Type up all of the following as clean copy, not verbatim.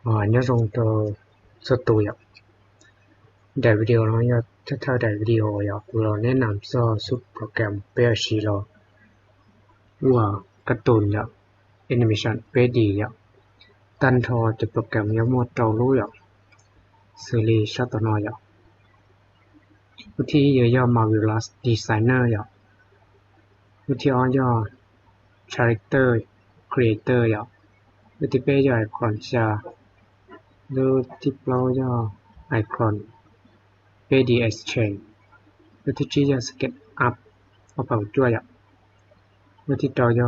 nhớ dùng cho số tuổi ạ. Đại video nó nhớ theo đại video ạ, rồi nên làm cho suốt program PLC rồi. Và cartoon ạ, animation PD ạ. Tan thọ từ program nhớ một trâu lúa ạ. Xử lý sát tỏ nói ạ. Một thi giờ Marvelous Designer ạ. Một thi do Character Creator ạ. Một thi bây giờ còn xa. Một thi do icon PD Exchange. Một thi chỉ do SketchUp ở phòng chua ạ. Một thi trò do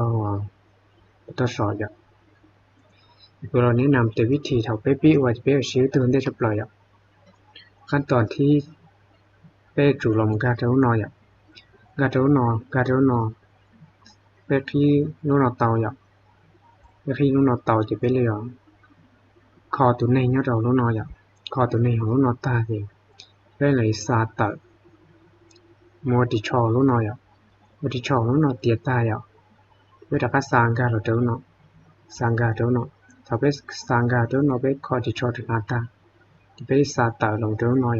Photoshop ạ. เราแนะนำแต่วิธีเท่าเป๊ะๆว่าจะเป๊ะชิ้วเตือนได้เรียบร้อยขั้นตอนที่เป๊ะจุลมกาเท่าน้อยกาเท่านอเป๊ะที่นู้นเตาเป๊ะที่นู้นเตาจะเป๊ะเลยคอตัวในเนี้ยเรานู้นน้อยคอตัวในของนู้นตาเองเป๊ะเลยซาตัดมัวติชอนู้นน้อยมัวติชอนู้นเตียตายเป๊ะแต่ก็สร้างกาเราเท่านอสร้างกาเท่านอถ้าเป็นสังกัดเราเป็นข้อที่ชอบถึงตาที่เป็นสัตว์ลงตัวน้อย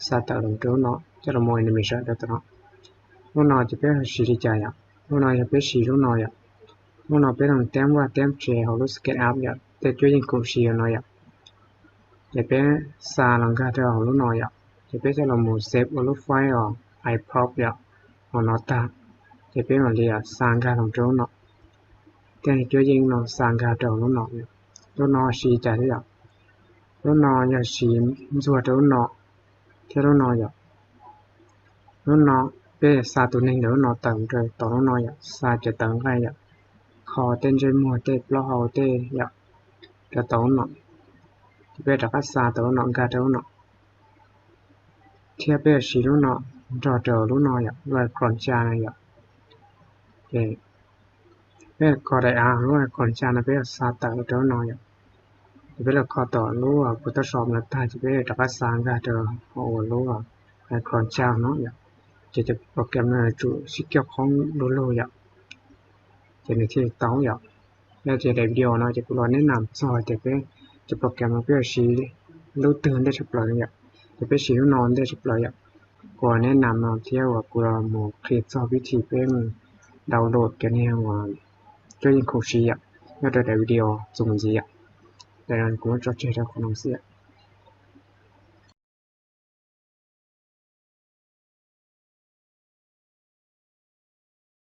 สัตว์ลงตัวน้อยจะเราโมยในมิชชั่นเด็ดน้อยน้อยจะเป็นสิ่งที่ใจน้อยจะเป็นสิ่งที่น้อยน้อยเป็นหนึ่งเต็มว่าเต็มเชี่ยวรู้สเก็ตอัพแต่ช่วยยิงคุ้มสิ่งน้อยจะเป็นสารหลังกัดเรารู้น้อยจะเป็นจะเราโมเซฟรู้ไฟไอพร็อพของน้อยตาจะเป็นอะไรสังกัดลงตัวน้อยแต่ช่วยยิงน้องสังกัดเรารู้น้อยรู้น้อยสิ่งใจที่รู้น้อยสิ่งส่วนรู้น้อยที่รู้น้อยรู้น้อยเป็นซาตัวหนึ่งรู้น้อยต่างเลยต่อรู้น้อยซาจะต่างกันคอเต้นใจมัวเต้นปล้อเต้จะต่อรู้น้อยที่เป็นรักษาต่อรู้น้อยกัดรู้น้อยที่เป็นสิ่งรู้น้อยจอดรู้น้อยด้วยคอนจานะเป็นคอได้ด้วยคอนจานะเป็นซาต่างรู้น้อยจะเป็นคอต่อรู้พุทธชอบนักตาจะเป็นรักษากัดรู้คอนจาเนาะจะโปรแกรมจุสิเกี่ยวของรู้จะในที่ต้องแล้วจะได้วิดีโอเนาะจะกูรอแนะนำสอนจะเป็นจะโปรแกรมเพื่อชี้รู้ตื่นได้เฉพาะจะเป็นชี้รู้นอนได้เฉพาะกูแนะนำเนาะเที่ยวกูรอโมคลิปสอนวิธีเป็นดาวน์โหลดกันเนี่ยช่วยยิงโคชี้แล้วได้วิดีโอส่งจีแต่การกูจะเจอคนน้องเสีย